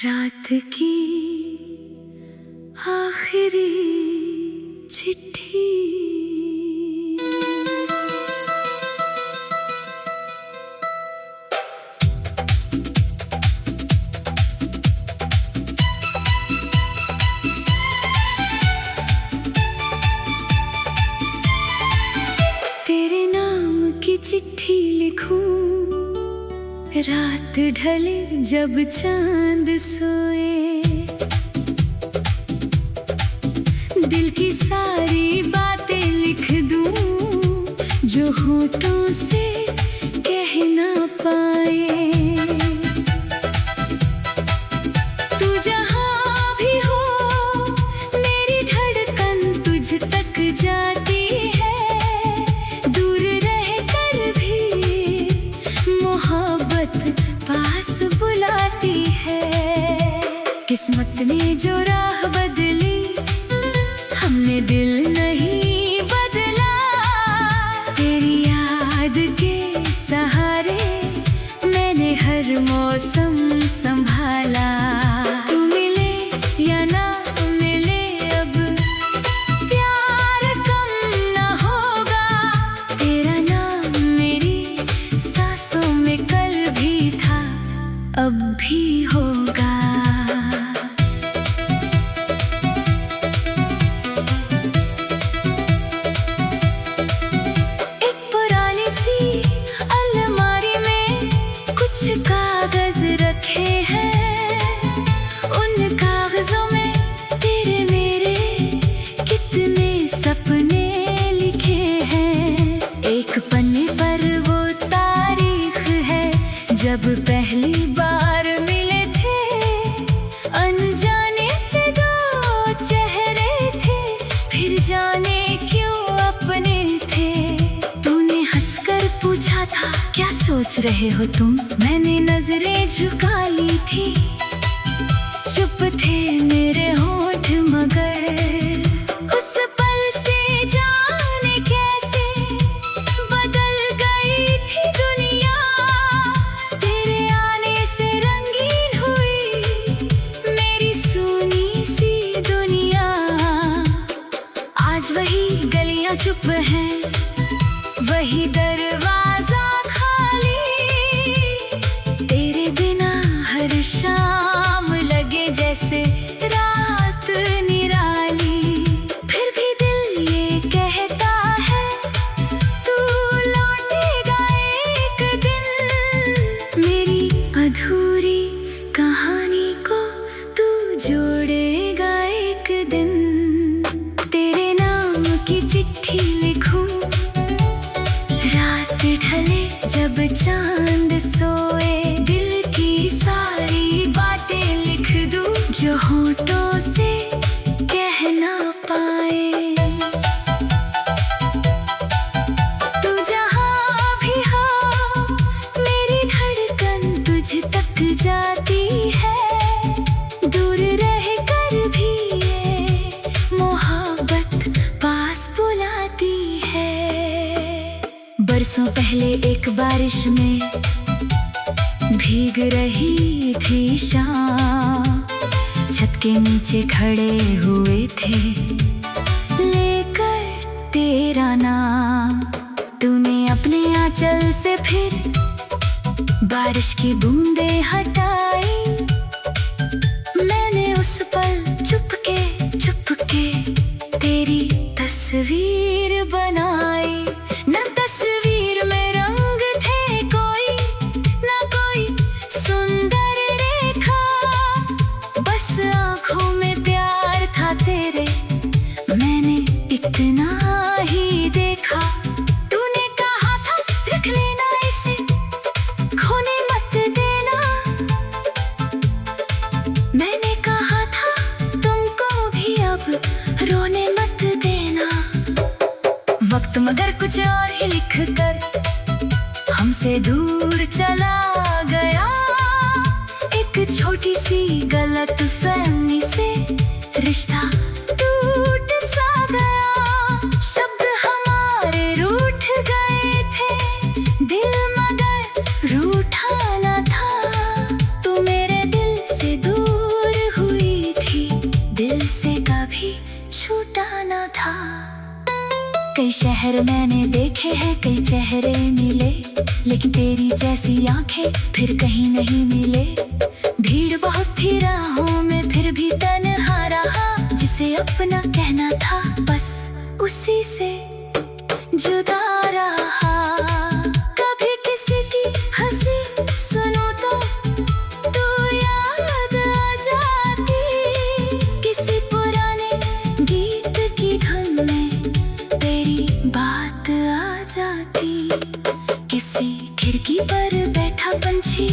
रात की आखिरी चिट्ठी। तेरे नाम की चिट्ठी लिखूं, रात ढले जब चांद सोए, दिल की सारी बातें लिख दूं जो होठों से कह ना पाए। तू जहां भी हो मेरी धड़कन तुझ तक जाती है, दूर रह कर भी मोहब्बत पास बुलाती है। किस्मत ने जो राह बदली हमने दिल नहीं बदला, तेरी याद के सहारे मैंने हर मौसम संभाला। तू मिले या ना मिले अब प्यार कम ना होगा, तेरा नाम मेरी सांसों में कल भी था अब भी होगा। कागज रखे हैं, उन कागजों में तेरे मेरे कितने सपने लिखे हैं। एक पन्ने पर वो तारीख है जब पहली बार मिले थे, अनजाने से दो चेहरे थे फिर जाने क्यों अपने थे। तूने हंसकर पूछा था क्या सोच रहे हो तुम, मैंने नजरें झुका ली थी, चुप थे मेरे होंठ मगर उस पल से जाने कैसे बदल गई थी दुनिया। तेरे आने से रंगीन हुई मेरी सूनी सी दुनिया। आज वही गलियां चुप हैं, वही दरवाजा शाम लगे जैसे रात निराली। फिर भी दिल ये कहता है तू लौटेगा एक दिन, मेरी अधूरी कहानी को तू जोड़ेगा एक दिन। तेरे नाम की चिट्ठी लिखूं, रात ढले जब चांद सोए, दिल की सारी बातें लिख दूं जो होठों से कह ना पाए। तू जहां भी हो मेरी धड़कन तुझ तक जाती है, दूर रह कर भी ये मोहब्बत पास बुलाती है। बरसों पहले एक बारिश में भीग रही थी शाम, छत के नीचे खड़े हुए थे लेकर तेरा नाम। तूने अपने आंचल से फिर बारिश की बूंदें हटाई, मैंने उस पल चुपके तेरी तस्वीर बनाई। न तस्वीर में रंग थे कोई, ना कोई सुंदर रेखा, बस आंखों में प्यार था तेरे, मैंने इतना ही देखा। तूने कहा था रख लेना इसे, खोने मत देना, मैंने कहा था तुमको भी अब रोने मत देना। वक्त मगर कुछ और ही लिख कर हमसे दूर चला गया, एक छोटी सी गलत फहमी से रिश्ता टूट सा गया। शब्द हमारे रूठ गए थे, दिल मगर रूठा न था, तू मेरे दिल से दूर कई शहर मैंने देखे हैं, कई चेहरे मिले, लेकिन तेरी जैसी आंखें फिर कहीं नहीं मिले। भीड़ बहुत थी राहों में, फिर भी तन्हा रहा। जिसे अपना कहना था बस उसी से जुदा रहा। कभी किसी की हंसी सुनो तो तू याद आ जाती। किसी पुराने गीत की धुन में तेरी बात आ जाती। किसी खिड़की पर बैठा पंछी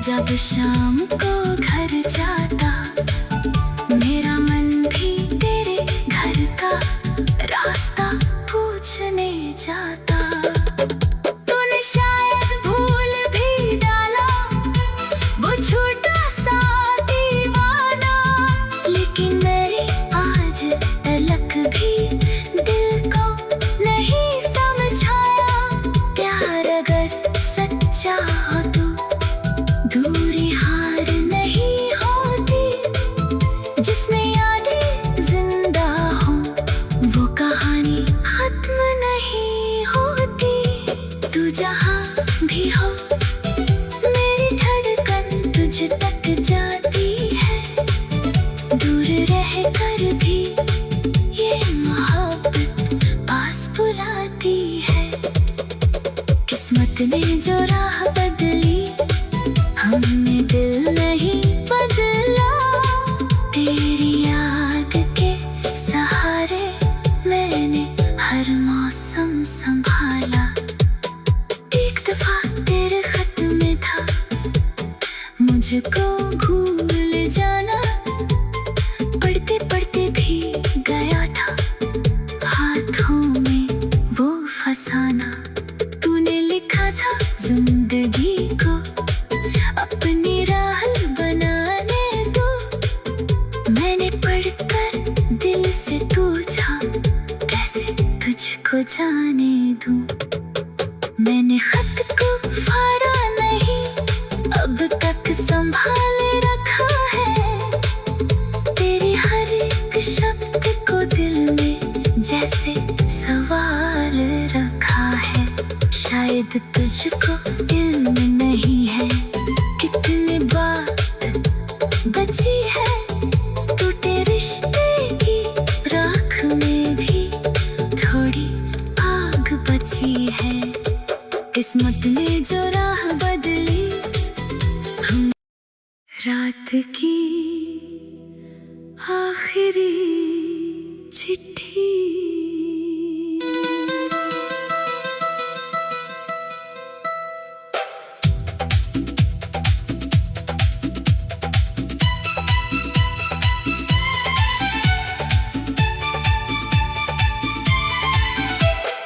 जब शाम को घर जाता, मेरा मन भी तेरे घर का रास्ता पूछने जाता। तूने शायद भूल भी डाला वो छोटा सा दीवाना, लेकिन मेरी आज तलक भी दिल को नहीं समझाया। प्यार अगर सच्चा हो तो दूरी हार नहीं होती। जिसमें यादें जिंदा हो वो कहानी खत्म नहीं होती। तू जहाँ भी हो मेरी धड़कन तुझ तक जाती है। दूर रह कर भी ये मोहब्बत पास बुलाती है। किस्मत ने जो राह बदली हमने दिल नहीं बदला। तेरी याद के सहारे मैंने हर मौसम संभाला। एक दफा तेरे खत में था मुझको भूल जाना, पढ़ते पढ़ते भी गया था हाथों में वो फसाना। तूने लिखा था जिंदगी को अपनी राह बनाने दो। मैंने पढ़कर दिल से पूछा कैसे तुझको जाने दूं। मैंने खत को फाड़ा नहीं, अब तक संभाले रखा है। तेरे हर एक शब्द को दिल में जैसे सवाल रखा है। शायद तुझको इल्म नहीं है कितनी बात बची है। टूटे रिश्ते की राख में भी थोड़ी आग बची है। किस्मत ने जो राह बदली रात की आखिरी चिट्ठी।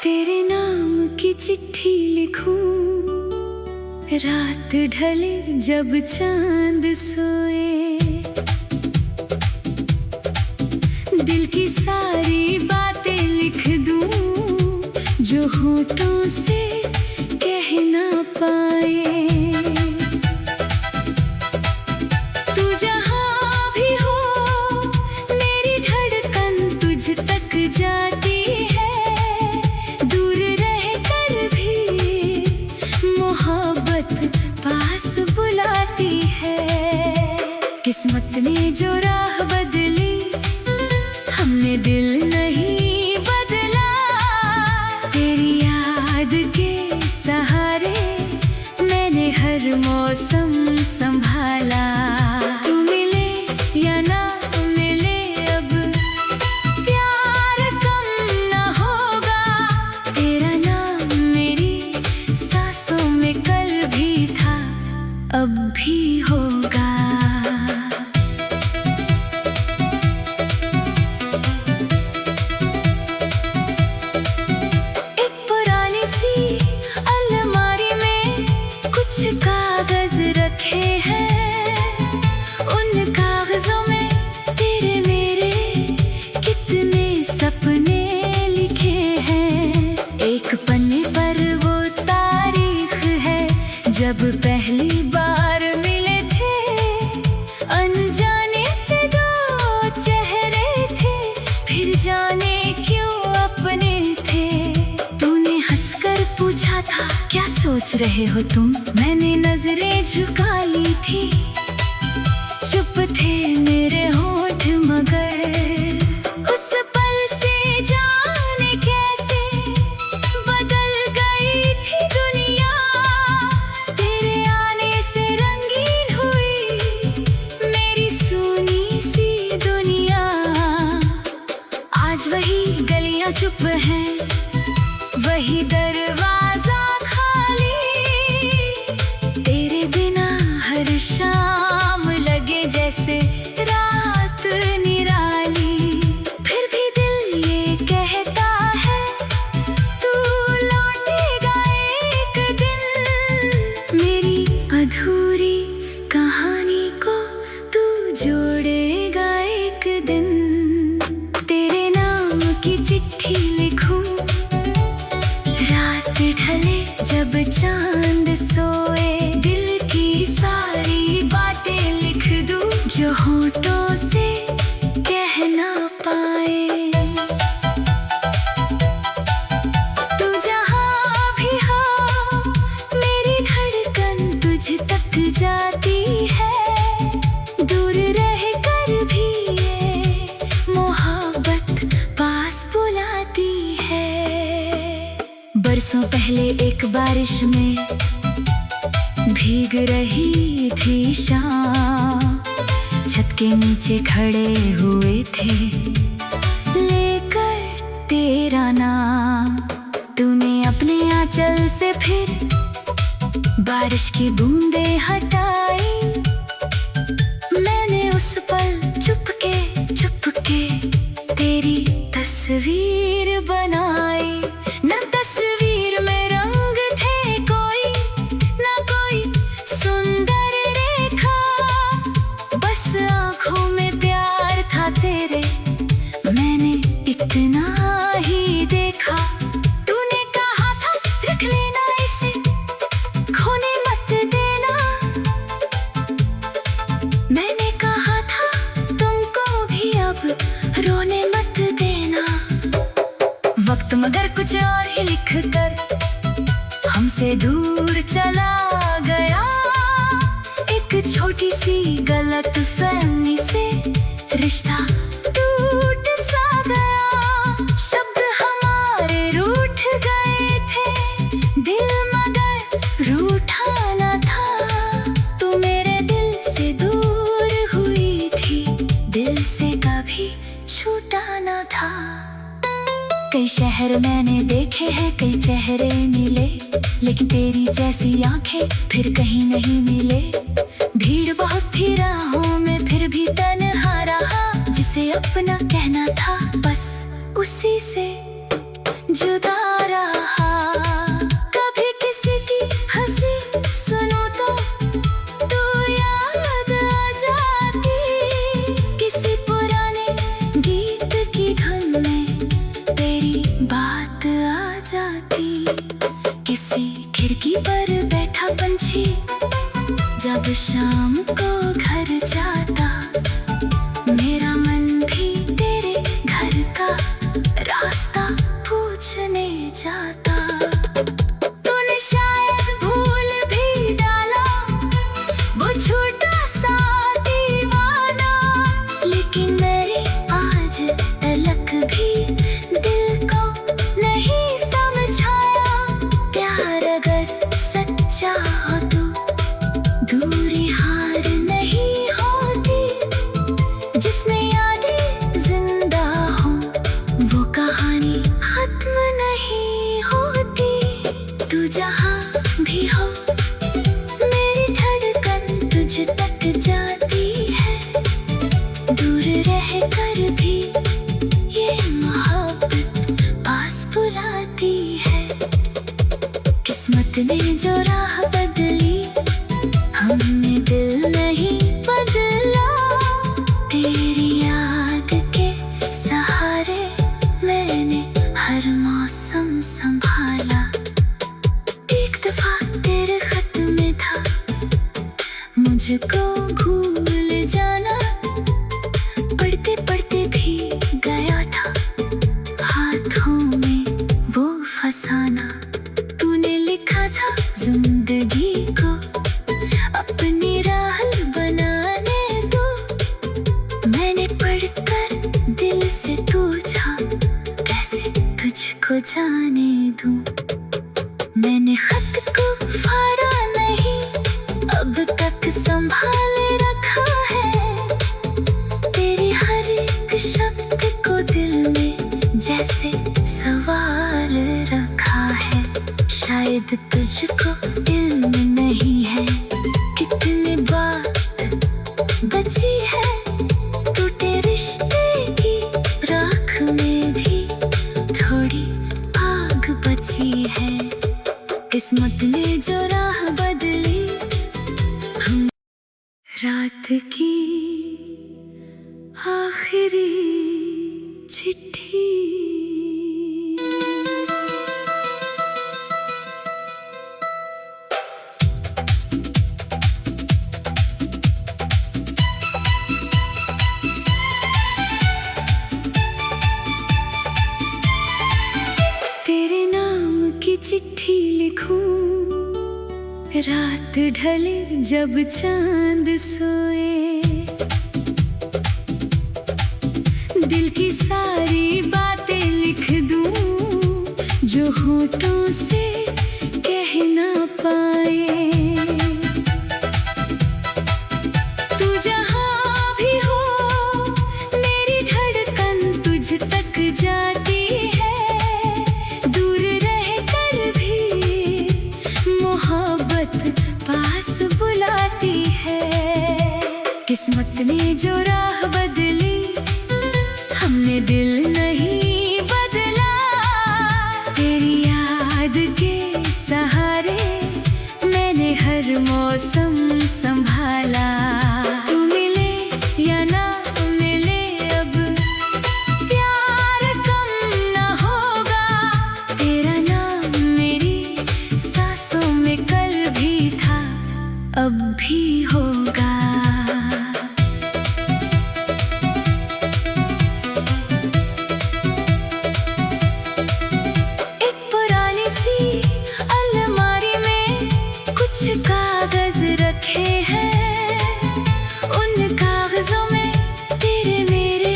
तेरे नाम की चिट्ठी लिखूं, रात ढले जब चांद सोए। दिल की सारी बातें लिख दूं जो होठों से कह ना पाए। तू जहाँ भी हो मेरी धड़कन तुझ तक जाती है। दूर रह कर भी मोहब्बत पास बुलाती है। किस्मत ने जो राह बदली हमने दिल नहीं बदला। तेरी याद के सहारे मैंने हर मौसम संभाला। तू मिले या ना मिले अब प्यार कम ना होगा। तेरा नाम मेरी सांसों में कल भी था अब भी होगा। सोच रहे हो तुम? मैंने नजरें झुका ली थी, चुप थे मेरे होठ मगर उस पल से जाने कैसे बदल गई थी दुनिया। तेरे आने से रंगीन हुई मेरी सूनी सी दुनिया। आज वही गलियां चुप हैं, वही दरवाजा खाली, तेरे बिना हर शाम लगे जैसे रात निराली। फिर भी दिल ये कहता है तू लौटेगा एक दिन, मेरी अधूरी कहानी को तू जोड़ेगा एक दिन। तेरे नाम की चिट्ठी लिखूं, रात ढले जब चांद सोए, दिल की सारी बातें लिख दूं जो होठों से कह ना पाए। तू जहां भी हो मेरी धड़कन तुझ तक जाती है, दूर रह कर भी ये मोहब्बत पास बुलाती है। बरसों पहले एक बारिश में भीग रही थी शाम, छत के नीचे खड़े हुए थे लेकर तेरा नाम। तूने अपने आंचल से फिर बारिश की बूंदें हटाई, मैंने उस पल चुपके तेरी तस्वीर बनाई। न तस्वीर में रंग थे कोई, न कोई सुंदर रेखा, बस आंखों में प्यार था तेरे, मैंने इतना ही देखा। तूने कहा था रख लेना इसे, खोने मत देना, मैंने कहा था तुमको भी अब रोने मत देना। वक्त मगर कुछ और ही लिख कर हमसे दूर चला गया, एक छोटी सी गलत फहमी से रिश्ता टूट सा गया। शब्द हमारे रूठ गए थे, दिल मगर रूठा न था। तू मेरे दिल से दूर हुई थी, दिल से कभी छूटा न था। कई शहर मैंने देखे हैं, कई चेहरे मिले, लेकिन तेरी जैसी आंखें फिर कहीं नहीं मिले। भीड़ बहुत थी राहों में, फिर भी तन्हा रहा, जिसे अपना कहना था बस उसी से जुदा रहा। कभी किसी की हंसी सुनो तो याद आ जाती, किसी पुराने गीत की धुन में तेरी बात आ जाती। किसी खिड़की पर बैठा पंछी जब की आखिरी चिट्ठी। तेरे नाम की चिट्ठी लिखूं, रात ढले जब चांद सोए, दिल की सारी बातें लिख दूं जो होठों से कह ना पाए। तू जहां भी हो मेरी धड़कन तुझ तक जाती है, दूर रह कर भी मोहब्बत पास बुलाती है। किस्मत ने जो राह बदली हमने दिल नहीं बदला, तेरी याद के सहारे मैंने हर मौसम संभाला। तू मिले या ना मिले अब प्यार कम ना होगा, तेरा नाम मेरी सांसों में कल भी था अब भी होगा। कागज रखे हैं, उन कागजों में तेरे मेरे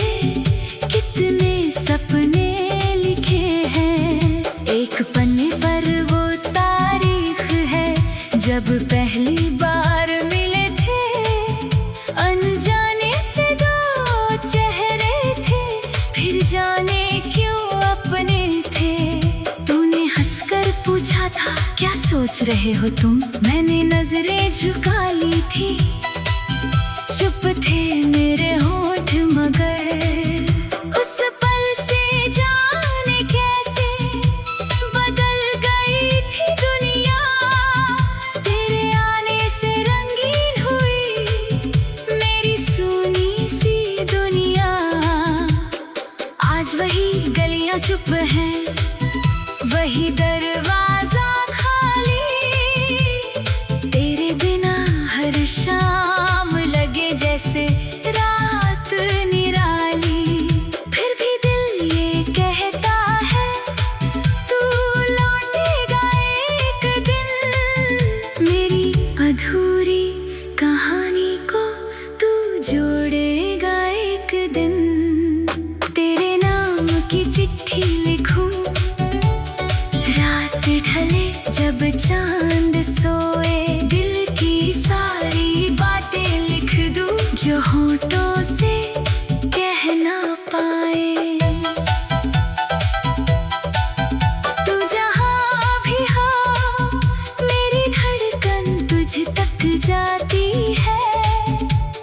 कितने सपने लिखे हैं। एक पन्ने पर वो तारीख है जब पहली बार मिले थे, अनजाने से दो चेहरे थे फिर जाने क्यों अपने थे। तूने हंसकर पूछा था क्या सोच रहे हो तुम, मैंने नजरें झुका ली थी, चुप थे मेरे होंठ मगर उस पल से जाने कैसे बदल गई थी दुनिया। तेरे आने से रंगीन हुई मेरी सूनी सी दुनिया। आज वही गलियां चुप हैं, वही दरवाजा शाम लगे जैसे रात निराली। फिर भी दिल ये कहता है तू लौटेगा एक दिन, मेरी अधूरी कहानी को तू जोड़ेगा एक दिन। तेरे नाम की चिट्ठी लिखूं, रात ढले जब चांद सोए, दिल की सारी बातें लिख दूं जो होठों से कह ना पाए। तू जहां भी हो मेरी धड़कन तुझ तक जाती है,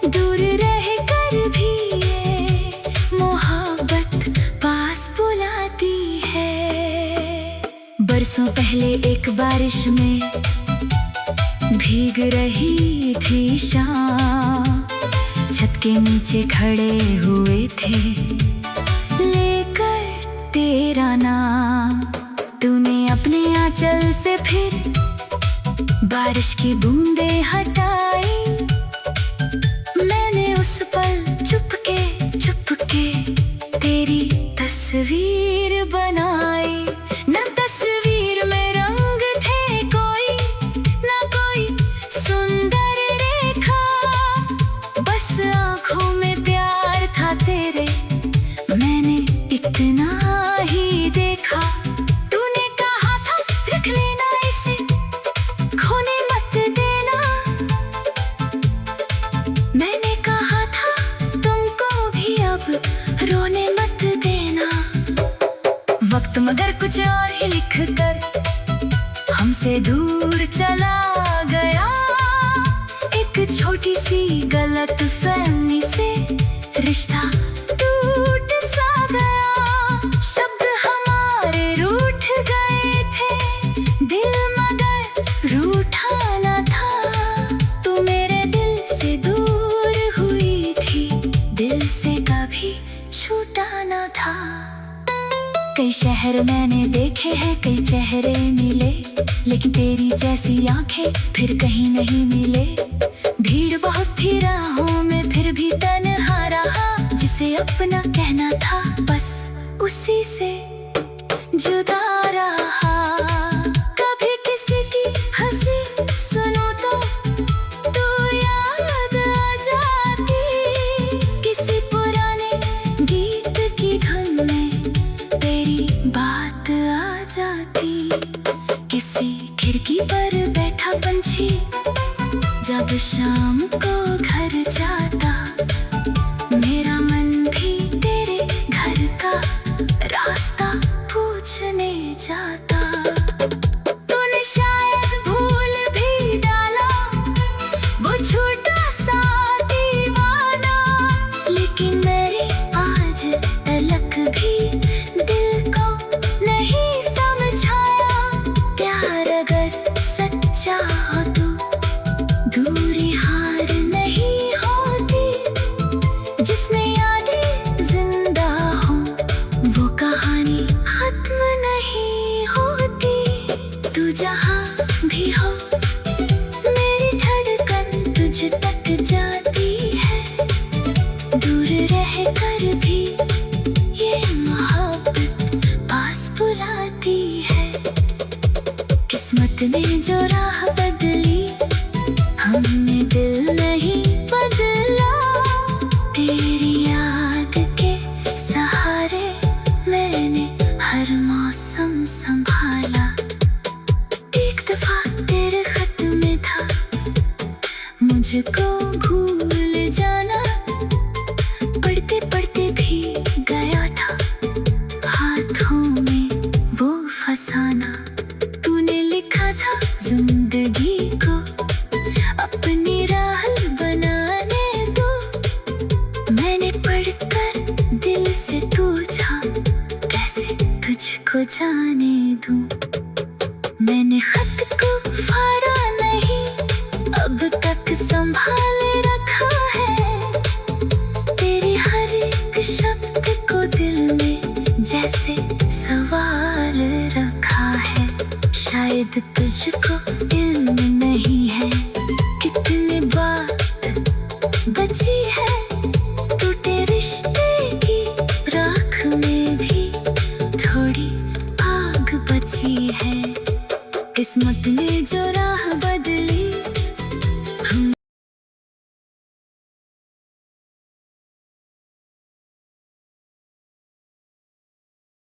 दूर रह कर भी ये मोहब्बत पास बुलाती है। बरसों पहले एक बारिश में भीग रही थी शाम, छत के नीचे खड़े हुए थे लेकर तेरा नाम। तूने अपने आंचल से फिर बारिश की बूंदें हटाई, मैंने उस पल चुपके तेरी तस्वीर बनाई। न तस्वीर में रंग थे कोई, ना कोई सुंदर रेखा, बस आंखों में प्यार था तेरे, मैंने इतना ही देखा। तूने कहा था रख लेना इसे, खोने मत देना, कई शहर मैंने देखे हैं, कई चेहरे मिले, लेकिन तेरी जैसी आंखें फिर कहीं नहीं मिले। भीड़ बहुत थी राहों में, फिर भी तन्हा रहा, जिसे अपना कहना था बस उसी से जुदा रहा। कभी किसी की हंसी सुनूं तो याद आ जाती, किसी पुराने गीत की धुन में तेरी बात आ जाती। किसी खिड़की पर बैठा पंछी जब शाम को घर जाता, मेरा मन भी तेरे घर का रास्ता पूछने जाता। तूने शायद भूल भी डाला वो छोटा सा दीवाना, लेकिन मेरी आज तलक भी दिल को नहीं समझाया। प्यार अगर सच्चा हो तो दूरी हार नहीं होती, जिसमें यादें जिंदा हो वो कहानी खत्म नहीं होती। तू जहाँ भी हो मेरी धड़कन तुझ तक जाती है, दूर रह कर भी ये मोहब्बत पास बुलाती है। किस्मत ने जो राह बदली, हमने दिल नहीं बदला। तेरी याद के सहारे मैंने हर मौसम संभाला। एक दफा तेरे खत में था मुझको भूल जाना, पढ़ते पढ़ते भी गया था हाथों में वो फसाना। तूने लिखा था जिंदगी को अपनी राह बनाने दो, मैंने पढ़कर दिल से पूछा कैसे तुझको जाने दूं। मैंने खत को फाड़ा नहीं, अब तक संभाले रखा है, तेरे हर एक शब्द को दिल में जैसे सवाल रखा है। शायद तुझको इल्म नहीं है कितनी बात बची है, टूटे रिश्ते की राख में भी थोड़ी आग बची है। किस्मत ने जो राह